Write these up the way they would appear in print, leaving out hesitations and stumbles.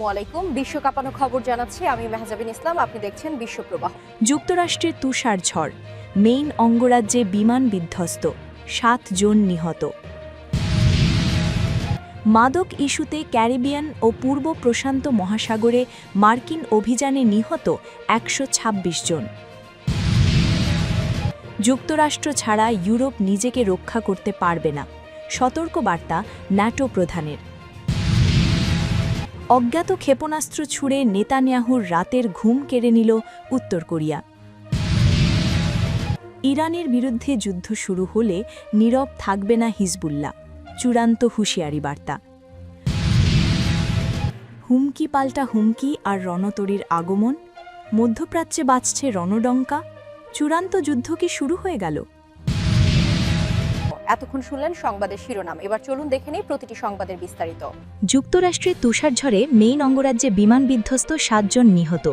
আসসালামু আলাইকুম। বিশ্ব কাঁপানো খবর জানাচ্ছি আমি মেহজাবিন ইসলাম। আপনি দেখছেন বিশ্বপ্রবাহ। যুক্তরাষ্ট্রের তুষার ঝড়, মেইন অঙ্গরাজ্যে বিমান বিধ্বস্ত, 7 জন নিহত। মাদক ইস্যুতে ক্যারিবিয়ান ও পূর্ব প্রশান্ত মহাসাগরে মার্কিন অভিযানে নিহত 126 জন। যুক্তরাষ্ট্র ছাড়া ইউরোপ নিজেকে রক্ষা করতে পারবে না, সতর্কবার্তা ন্যাটো প্রধানের। অজ্ঞাত ক্ষেপণাস্ত্র ছুড়ে নেতানিয়াহুর রাতের ঘুম কেড়ে নিল উত্তর কোরিয়া। ইরানের বিরুদ্ধে যুদ্ধ শুরু হলে নীরব থাকবে না হিজবুল্লাহ, চূড়ান্ত হুঁশিয়ারি বার্তা। হুমকি পাল্টা হুমকি আর রণতরীর আগমন, মধ্যপ্রাচ্যে বাজছে রণডঙ্কা, চূড়ান্ত যুদ্ধ কি শুরু হয়ে গেল? এতক্ষণ শুনলেন সংবাদের শিরোনাম। এবার চলুন দেখে নেই প্রতিটি সংবাদের বিস্তারিত। যুক্তরাষ্ট্রের তুষারঝড়ে মেইন অঙ্গরাজ্যে বিমান বিধ্বস্ত 7 জন নিহত।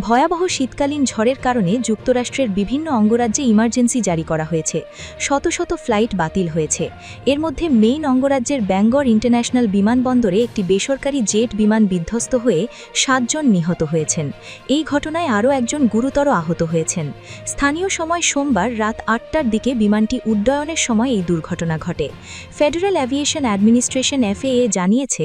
ভয়াবহ শীতকালীন ঝড়ের কারণে যুক্তরাষ্ট্রের বিভিন্ন অঙ্গরাজ্যে ইমার্জেন্সি জারি করা হয়েছে। শত শত ফ্লাইট বাতিল হয়েছে। এর মধ্যে মেইন অঙ্গরাজ্যের ব্যাঙ্গর ইন্টারন্যাশনাল বিমানবন্দরে একটি বেসরকারি জেট বিমান বিধ্বস্ত হয়ে 7 জন নিহত হয়েছেন। এই ঘটনায় আরও একজন গুরুতর আহত হয়েছেন। স্থানীয় সময় সোমবার রাত 8টার দিকে বিমানটি উড্ডয়নের সময় এই দুর্ঘটনা ঘটে। ফেডারেল অ্যাভিয়েশন অ্যাডমিনিস্ট্রেশন FAA জানিয়েছে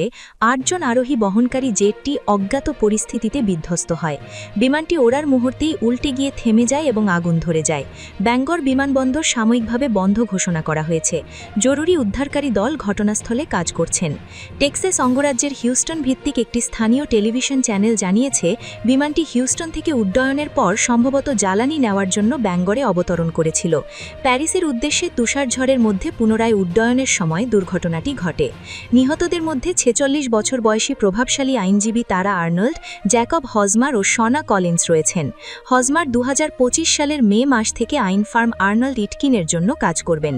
8 জন আরোহী বহনকারী জেটটি অজ্ঞাত পরিস্থিতিতে বিধ্বস্ত হয়। বিমানটি ওড়ার মুহূর্তেই উল্টে গিয়ে থেমে যায় এবং আগুন ধরে যায়। ব্যাঙ্গর বিমানবন্দর সাময়িকভাবে বন্ধ ঘোষণা করা হয়েছে। জরুরি উদ্ধারকারী দল ঘটনাস্থলে কাজ করছেন। টেক্সাস অঙ্গরাজ্যের হিউস্টন ভিত্তিক একটি স্থানীয় টেলিভিশন চ্যানেল জানিয়েছে বিমানটি হিউস্টন থেকে উড্ডয়নের পর সম্ভবত জ্বালানি নেওয়ার জন্য ব্যাঙ্গরে অবতরণ করেছিল। প্যারিসের উদ্দেশ্যে তুষারঝড়ের মধ্যে পুনরায় উড্ডয়নের সময় দুর্ঘটনাটি ঘটে। নিহতদের মধ্যে 46 বছর বয়সী প্রভাবশালী আইনজীবী তারা আর্নল্ড, জ্যাকব হজমার ও শনা কলিন্স রয়েছেন। হজমার 2025 সালের মে মাস থেকে আইন ফার্ম আর্নল্ড ইটকিনের জন্য কাজ করবেন।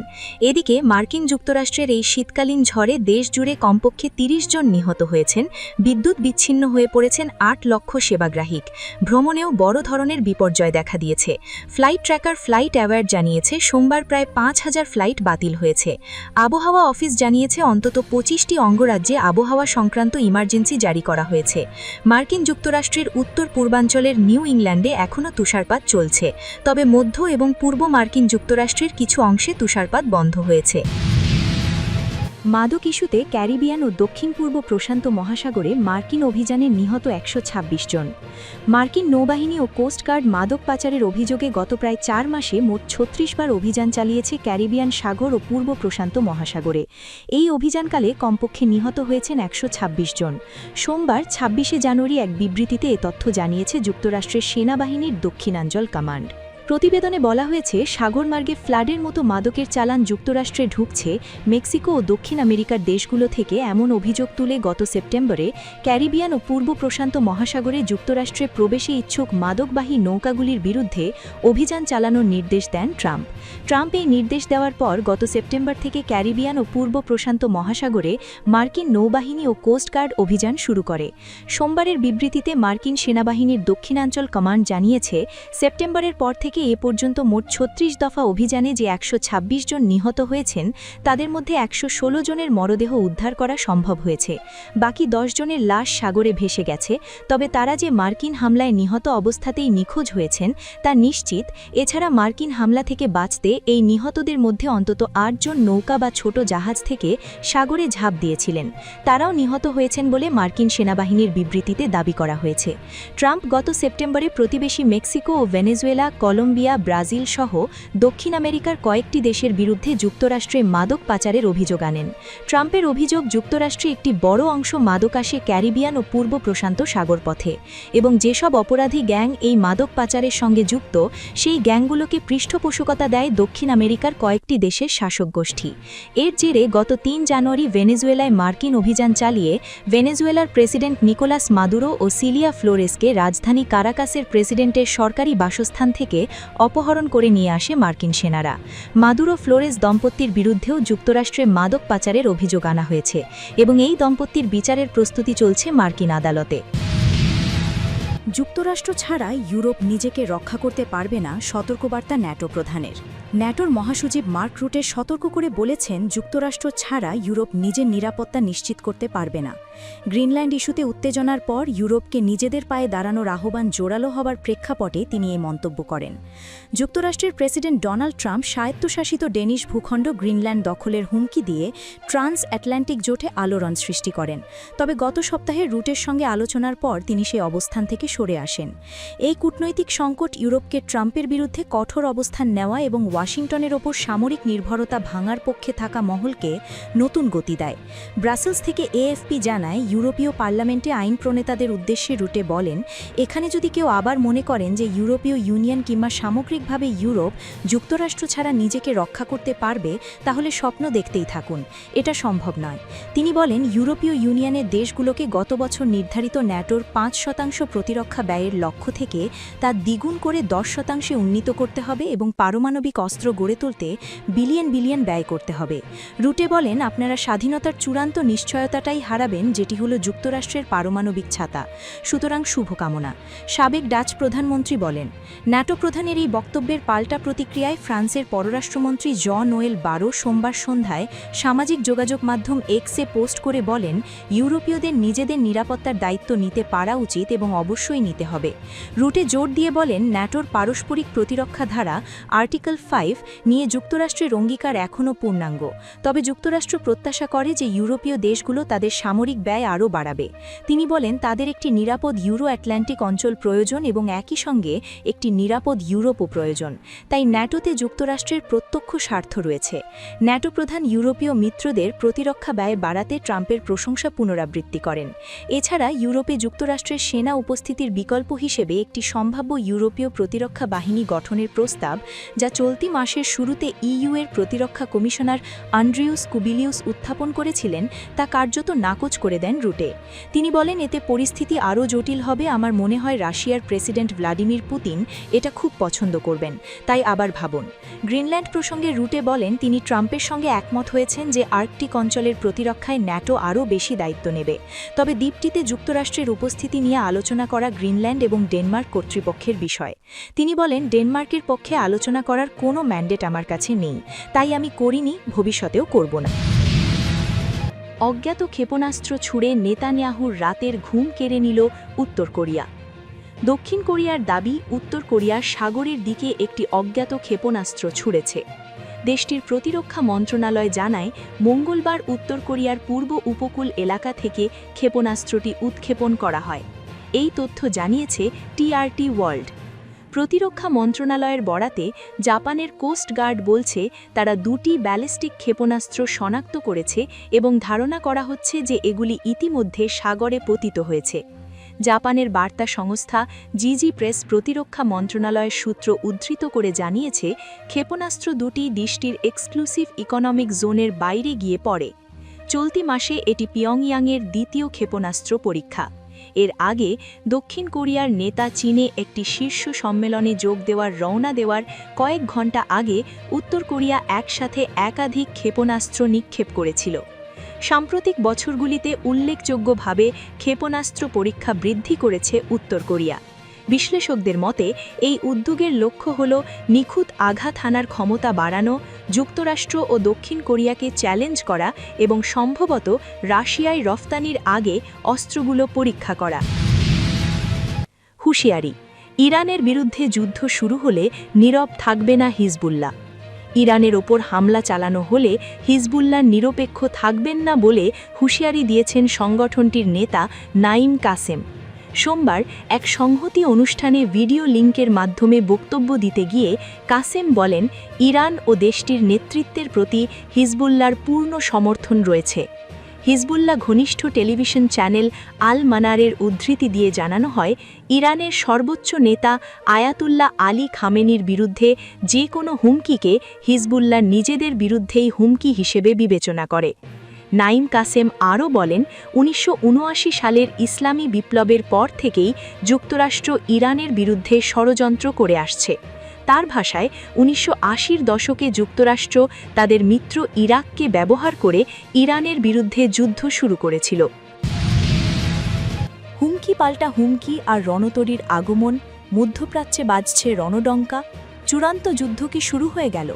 এদিকে মার্কিন যুক্তরাষ্ট্রের এই শীতকালীন ঝড়ে দেশ জুড়ে কমপক্ষে 30 জন নিহত হয়েছেন। বিদ্যুৎ বিচ্ছিন্ন হয়ে পড়েছেন 8 লক্ষ সেবাগ্রাহীক। ভ্রমণেও বড় ধরনের বিপর্যয় দেখা দিয়েছে। ফ্লাইট ট্র্যাকার ফ্লাইট অ্যাওয়ার্ড জানিয়েছে সোমবার প্রায় 5000 ফ্লাইট বাতিল হয়েছে। আবহাওয়া অফিস জানিয়েছে অন্তত 25টি অঙ্গরাজ্যে আবহাওয়া সংক্রান্ত ইমার্জেন্সি জারি করা হয়েছে। মার্কিন যুক্তরাষ্ট্রের উত্তর পূর্বাঞ্চলের নিউ ইংল্যান্ডে এখনও তুষারপাত চলছে, তবে মধ্য এবং পূর্ব মার্কিন যুক্তরাষ্ট্রের কিছু অংশে তুষারপাত বন্ধ হয়েছে। মাদক ইস্যুতে ক্যারিবিয়ান ও দক্ষিণ পূর্ব প্রশান্ত মহাসাগরে মার্কিন অভিযানে নিহত 126 জন। মার্কিন নৌবাহিনী ও কোস্টগার্ড মাদক পাচারের অভিযোগে গত প্রায় 4 মাসে মোট 36 বার অভিযান চালিয়েছে ক্যারিবিয়ান সাগর ও পূর্ব প্রশান্ত মহাসাগরে। এই অভিযানকালে কমপক্ষে নিহত হয়েছেন 126 জন। সোমবার 26শে জানুয়ারি এক বিবৃতিতে এ তথ্য জানিয়েছে যুক্তরাষ্ট্রের সেনাবাহিনীর দক্ষিণাঞ্চল কমান্ড। প্রতিবেদনে বলা হয়েছে সাগরমার্গে ফ্লাডের মতো মাদকের চালান যুক্তরাষ্ট্রে ঢুকছে মেক্সিকো ও দক্ষিণ আমেরিকার দেশগুলো থেকে, এমন অভিযোগ তুলে গত সেপ্টেম্বরে ক্যারিবিয়ান ও পূর্ব প্রশান্ত মহাসাগরে যুক্তরাষ্ট্রে প্রবেশে ইচ্ছুক মাদকবাহী নৌকাগুলির বিরুদ্ধে অভিযান চালানোর নির্দেশ দেন ট্রাম্প। ট্রাম্প এই নির্দেশ দেওয়ার পর গত সেপ্টেম্বর থেকে ক্যারিবিয়ান ও পূর্ব প্রশান্ত মহাসাগরে মার্কিন নৌবাহিনী ও কোস্টগার্ড অভিযান শুরু করে। সোমবারের বিবৃতিতে মার্কিন সেনাবাহিনীর দক্ষিণাঞ্চল কমান্ড জানিয়েছে সেপ্টেম্বরের পর থেকে এ পর্যন্ত মোট 36 দফা অভিযানে যে 126 জন নিহত হয়েছেন তাদের মধ্যে 116 জনের মরদেহ উদ্ধার করা সম্ভব হয়েছে। বাকি 10 জনের লাশ সাগরে ভেসে গেছে, তবে তারা যে মার্কিন হামলায় নিহত অবস্থাতেই নিখোঁজ হয়েছেন তা নিশ্চিত। এছাড়া মার্কিন হামলা থেকে বাঁচতে এই নিহতদের মধ্যে অন্তত 8 জন নৌকা বা ছোট জাহাজ থেকে সাগরে ঝাঁপ দিয়েছিলেন। তারাও নিহত হয়েছেন বলে মার্কিন সেনাবাহিনীর বিবৃতিতে দাবি করা হয়েছে। ট্রাম্প গত সেপ্টেম্বরে প্রতিবেশী মেক্সিকো ও ভেনেজুয়েলা, কলম্বিয়া, ব্রাজিল সহ দক্ষিণ আমেরিকার কয়েকটি দেশের বিরুদ্ধে যুক্তরাষ্ট্রে মাদক পাচারের অভিযোগ আনেন। ট্রাম্পের অভিযোগ যুক্তরাষ্ট্রে একটি বড় অংশ মাদক আসে ক্যারিবিয়ান ও পূর্ব প্রশান্ত সাগরপথে এবং যেসব অপরাধী গ্যাং এই মাদক পাচারের সঙ্গে যুক্ত সেই গ্যাংগুলোকে পৃষ্ঠপোষকতা দেয় দক্ষিণ আমেরিকার কয়েকটি দেশের শাসক গোষ্ঠী। এর জেরে গত 3 জানুয়ারি ভেনেজুয়েলায় মার্কিন অভিযান চালিয়ে ভেনেজুয়েলার প্রেসিডেন্ট নিকোলাস মাদুরো ও সিলিয়া ফ্লোরেসকে রাজধানী কারাকাসের প্রেসিডেন্টের সরকারি বাসস্থান থেকে অপহরণ করে নিয়ে আসে মার্কিন সেনারা। মাদুরো ফ্লোরেস দম্পতির বিরুদ্ধেও যুক্তরাষ্ট্রে মাদক পাচারের অভিযোগ আনা হয়েছে এবং এই দম্পতির বিচারের প্রস্তুতি চলছে মার্কিন আদালতে। যুক্তরাষ্ট্র ছাড়া ইউরোপ নিজেকে রক্ষা করতে পারবে না, সতর্কবার্তা ন্যাটো প্রধানের। ন্যাটোর মহাসচিব মার্ক রুটে সতর্ক করে বলেছেন যুক্তরাষ্ট্র ছাড়া ইউরোপ নিজের নিরাপত্তা নিশ্চিত করতে পারবে না। গ্রিনল্যান্ড ইস্যুতে উত্তেজনার পর ইউরোপকে নিজেদের পায়ে দাঁড়ানোর আহ্বান জোরালো হবার প্রেক্ষাপটে তিনি এই মন্তব্য করেন। যুক্তরাষ্ট্রের প্রেসিডেন্ট ডোনাল্ড ট্রাম্প স্বায়ত্তশাসিত ডেনিশ ভূখণ্ড গ্রিনল্যান্ড দখলের হুমকি দিয়ে ট্রান্স আটলান্টিক জোটে আলোড়ন সৃষ্টি করেন। তবে গত সপ্তাহে রুটের সঙ্গে আলোচনার পর তিনি সেই অবস্থান থেকে সরে আসেন। এই কূটনৈতিক সংকট ইউরোপকে ট্রাম্পের বিরুদ্ধে কঠোর অবস্থান নেওয়া এবং ওয়াশিংটনের ওপর সামরিক নির্ভরতা ভাঙার পক্ষে থাকা মহলকে নতুন গতি দেয়। ব্রাসেলস থেকে এএফপি জানায়, ইউরোপীয় পার্লামেন্টে আইন প্রণেতাদের উদ্দেশ্যে রুটে বলেন, এখানে যদি কেউ আবার মনে করেন যে ইউরোপীয় ইউনিয়ন কিংবা সামগ্রিকভাবে ইউরোপ যুক্তরাষ্ট্র ছাড়া নিজেকে রক্ষা করতে পারবে, তাহলে স্বপ্ন দেখতেই থাকুন, এটা সম্ভব নয়। তিনি বলেন, ইউরোপীয় ইউনিয়নের দেশগুলোকে গত বছর নির্ধারিত ন্যাটোর ৫% প্রতিরক্ষা ব্যয়ের লক্ষ্য থেকে তা দ্বিগুণ করে 10% উন্নীত করতে হবে এবং পারমাণবিক অস্ত্র গড়ে তুলতে বিলিয়ন বিলিয়ন ব্যয় করতে হবে। রুটে বলেন, আপনারা স্বাধীনতার চূড়ান্ত নিশ্চয়তাটাই হারাবেন, যেটি হলো যুক্তরাষ্ট্রের পারমাণবিক ছাতা। সুতরাং শুভকামনা। সাবেক ডাচ প্রধানমন্ত্রী বলেন, ন্যাটো প্রধানের এই বক্তব্যের পাল্টা প্রতিক্রিয়ায় ফ্রান্সের পররাষ্ট্রমন্ত্রী জন নোয়েল বারো সোমবার সন্ধ্যায় সামাজিক যোগাযোগ মাধ্যম এক্সে পোস্ট করে বলেন, ইউরোপীয়দের নিজেদের নিরাপত্তার দায়িত্ব নিতে পারা উচিত এবং অবশ্যই নিতে হবে। রুটে জোর দিয়ে বলেন, ন্যাটোর পারস্পরিক প্রতিরক্ষা ধারা আর্টিকেল 5 নিয়ে যুক্তরাষ্ট্রের অঙ্গীকার এখনও পূর্ণাঙ্গ। তবে যুক্তরাষ্ট্র প্রত্যাশা করে যে ইউরোপীয় দেশগুলো তাদের সামরিক ব্যয় আরও বাড়াবে। তিনি বলেন, তাদের একটি নিরাপদ ইউরো আটলান্টিক অঞ্চল প্রয়োজন এবং একই সঙ্গে একটি নিরাপদ ইউরোপও প্রয়োজন। তাই ন্যাটোতে যুক্তরাষ্ট্রের প্রত্যক্ষ স্বার্থ রয়েছে। ন্যাটো প্রধান ইউরোপীয় মিত্রদের প্রতিরক্ষা ব্যয় বাড়াতে ট্রাম্পের প্রশংসা পুনরাবৃত্তি করেন। এছাড়া ইউরোপে যুক্তরাষ্ট্রের সেনা উপস্থিতির বিকল্প হিসেবে একটি সম্ভাব্য ইউরোপীয় প্রতিরক্ষা বাহিনী গঠনের প্রস্তাব, যা চলতি মাসের শুরুতে ইইউ-এর প্রতিরক্ষা কমিশনার আন্ড্রিউস কুবিলিউস উত্থাপন করেছিলেন, তা কার্যত নাকচ করে দেন রুটে। তিনি বলেন, এতে পরিস্থিতি আরও জটিল হবে। আমার মনে হয় রাশিয়ার প্রেসিডেন্ট ভ্লাদিমির পুতিন এটা খুব পছন্দ করবেন, তাই আবার ভাবুন। গ্রিনল্যান্ড প্রসঙ্গে রুটে বলেন, তিনি ট্রাম্পের সঙ্গে একমত হয়েছেন যে আর্কটিক অঞ্চলের প্রতিরক্ষায় ন্যাটো আরও বেশি দায়িত্ব নেবে। তবে দ্বীপটিতে যুক্তরাষ্ট্রের উপস্থিতি নিয়ে আলোচনা করা গ্রিনল্যান্ড এবং ডেনমার্ক কর্তৃপক্ষের বিষয়। তিনি বলেন, ডেনমার্কের পক্ষে আলোচনা করার কোনো ম্যান্ডেট আমার কাছে নেই, তাই আমি করিনি, ভবিষ্যতেও করব না। অজ্ঞাত ক্ষেপণাস্ত্র ছুড়ে নেতানিয়াহুর রাতের ঘুম কেড়ে নিল উত্তর কোরিয়া। দক্ষিণ কোরিয়ার দাবি, উত্তর কোরিয়া সাগরের দিকে একটি অজ্ঞাত ক্ষেপণাস্ত্র ছুড়েছে। দেশটির প্রতিরক্ষা মন্ত্রণালয় জানায়, মঙ্গলবার উত্তর কোরিয়ার পূর্ব উপকূল এলাকা থেকে ক্ষেপণাস্ত্রটি উৎক্ষেপণ করা হয়। এই তথ্য জানিয়েছে টিআরটি ওয়ার্ল্ড। প্রতিরক্ষা মন্ত্রণালয়ের বরাতে জাপানের কোস্ট গার্ড বলছে, তারা 2টি ব্যালিস্টিক ক্ষেপণাস্ত্র শনাক্ত করেছে এবং ধারণা করা হচ্ছে যে এগুলি ইতিমধ্যে সাগরে পতিত হয়েছে। জাপানের বার্তা সংস্থা জিজি প্রেস প্রতিরক্ষা মন্ত্রণালয়ের সূত্র উদ্ধৃত করে জানিয়েছে, ক্ষেপণাস্ত্র দুটি দেশটির এক্সক্লুসিভ ইকোনমিক জোনের বাইরে গিয়ে পড়ে। চলতি মাসে এটি পিয়ংইয়াংয়ের দ্বিতীয় ক্ষেপণাস্ত্র পরীক্ষা। এর আগে দক্ষিণ কোরিয়ার নেতা চীনে একটি শীর্ষ সম্মেলনে যোগ দেওয়ার রওনা দেওয়ার কয়েক ঘণ্টা আগে উত্তর কোরিয়া একসাথে একাধিক ক্ষেপণাস্ত্র নিক্ষেপ করেছিল। সাম্প্রতিক বছরগুলিতে উল্লেখযোগ্যভাবে ক্ষেপণাস্ত্র পরীক্ষা বৃদ্ধি করেছে উত্তর কোরিয়া। বিশ্লেষকদের মতে, এই উদ্যোগের লক্ষ্য হল নিখুঁত আঘাত হানার ক্ষমতা বাড়ানো, যুক্তরাষ্ট্র ও দক্ষিণ কোরিয়াকে চ্যালেঞ্জ করা এবং সম্ভবত রাশিয়ায় রফতানির আগে অস্ত্রগুলো পরীক্ষা করা। হুঁশিয়ারি, ইরানের বিরুদ্ধে যুদ্ধ শুরু হলে নীরব থাকবে না হিজবুল্লাহ। ইরানের ওপর হামলা চালানো হলে হিজবুল্লাহ নিরপেক্ষ থাকবেন না বলে হুঁশিয়ারি দিয়েছেন সংগঠনটির নেতা নাইম কাসেম। সোমবার এক সংহতি অনুষ্ঠানে ভিডিও লিঙ্কের মাধ্যমে বক্তব্য দিতে গিয়ে কাসেম বলেন, ইরান ও দেশটির নেতৃত্বের প্রতি হিজবুল্লাহর পূর্ণ সমর্থন রয়েছে। হিজবুল্লাহ ঘনিষ্ঠ টেলিভিশন চ্যানেল আল মানারের উদ্ধৃতি দিয়ে জানানো হয়, ইরানের সর্বোচ্চ নেতা আয়াতুল্লাহ আলী খামেনির বিরুদ্ধে যে কোনো হুমকিকে হিজবুল্লাহ নিজেদের বিরুদ্ধেই হুমকি হিসেবে বিবেচনা করে। নাইম কাসেম আরও বলেন, ১৯৭৯ সালের ইসলামী বিপ্লবের পর থেকেই যুক্তরাষ্ট্র ইরানের বিরুদ্ধে ষড়যন্ত্র করে আসছে। তার ভাষায়, ১৯৮০-র দশকে যুক্তরাষ্ট্র তাদের মিত্র ইরাককে ব্যবহার করে ইরানের বিরুদ্ধে যুদ্ধ শুরু করেছিল। হুমকি পাল্টা হুমকি আর রণতরীর আগমন, মধ্যপ্রাচ্যে বাজছে রণডঙ্কা, চূড়ান্ত যুদ্ধ কি শুরু হয়ে গেল?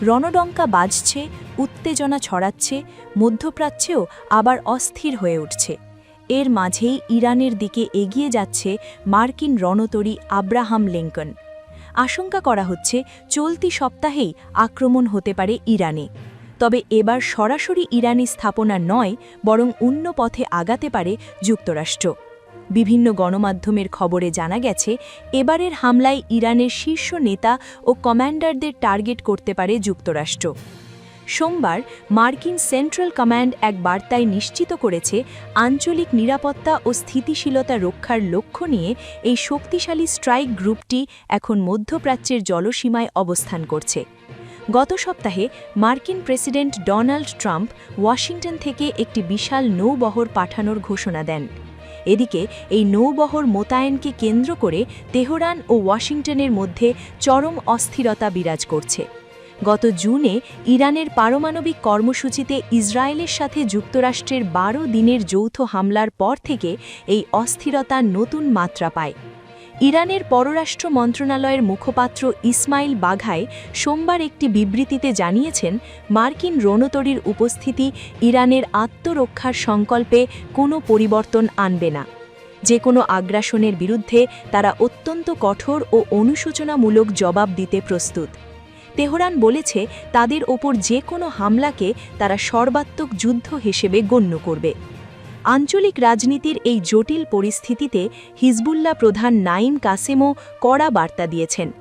রণডঙ্কা বাজছে, উত্তেজনা ছড়াচ্ছে, মধ্যপ্রাচ্যেও আবার অস্থির হয়ে উঠছে। এর মাঝেই ইরানের দিকে এগিয়ে যাচ্ছে মার্কিন রণতরী আব্রাহাম লিঙ্কন। আশঙ্কা করা হচ্ছে চলতি সপ্তাহেই আক্রমণ হতে পারে ইরানে। তবে এবার সরাসরি ইরানি স্থাপনা নয়, বরং অন্য পথে আগাতে পারে যুক্তরাষ্ট্র। বিভিন্ন গণমাধ্যমের খবরে জানা গেছে, এবারের হামলায় ইরানের শীর্ষ নেতা ও কমান্ডারদের টার্গেট করতে পারে যুক্তরাষ্ট্র। সোমবার মার্কিন সেন্ট্রাল কমান্ড এক বার্তায় নিশ্চিত করেছে, আঞ্চলিক নিরাপত্তা ও স্থিতিশীলতা রক্ষার লক্ষ্য নিয়ে এই শক্তিশালী স্ট্রাইক গ্রুপটি এখন মধ্যপ্রাচ্যের জলসীমায় অবস্থান করছে। গত সপ্তাহে মার্কিন প্রেসিডেন্ট ডোনাল্ড ট্রাম্প ওয়াশিংটন থেকে একটি বিশাল নৌবহর পাঠানোর ঘোষণা দেন। এদিকে এই নৌবহর মোতায়েনকে কেন্দ্র করে তেহরান ও ওয়াশিংটনের মধ্যে চরম অস্থিরতা বিরাজ করছে। গত জুনে ইরানের পারমাণবিক কর্মসূচিতে ইসরায়েলের সাথে যুক্তরাষ্ট্রের ১২ দিনের যৌথ হামলার পর থেকে এই অস্থিরতা নতুন মাত্রা পায়। ইরানের পররাষ্ট্র মন্ত্রণালয়ের মুখপাত্র ইসমাইল বাঘাই সোমবার একটি বিবৃতিতে জানিয়েছেন, মার্কিন রণতরীর উপস্থিতি ইরানের আত্মরক্ষার সংকল্পে কোনো পরিবর্তন আনবে না। যে কোনো আগ্রাসনের বিরুদ্ধে তারা অত্যন্ত কঠোর ও অনুশোচনামূলক জবাব দিতে প্রস্তুত। তেহরান বলেছে, তাদের ওপর যে কোনো হামলাকে তারা সর্বাত্মক যুদ্ধ হিসেবে গণ্য করবে। আঞ্চলিক রাজনীতির এই জটিল পরিস্থিতিতে হিজবুল্লাহ প্রধান নাঈম কাসেমও কড়া বার্তা দিয়েছেন।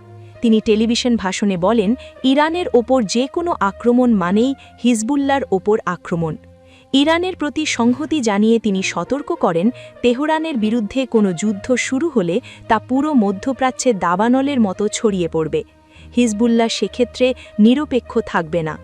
তিনি টেলিভিশন ভাষণে বলেন, ইরানের ওপর যে কোনো আক্রমণ মানেই হিজবুল্লাহর ওপর আক্রমণ। ইরানের প্রতি সংহতি জানিয়ে তিনি সতর্ক করেন, তেহরানের বিরুদ্ধে কোনো যুদ্ধ শুরু হলে তা পুরো মধ্যপ্রাচ্যে দাবানলের মতো ছড়িয়ে পড়বে। হিজবুল্লাহ সেক্ষেত্রে নিরপেক্ষ থাকবে না।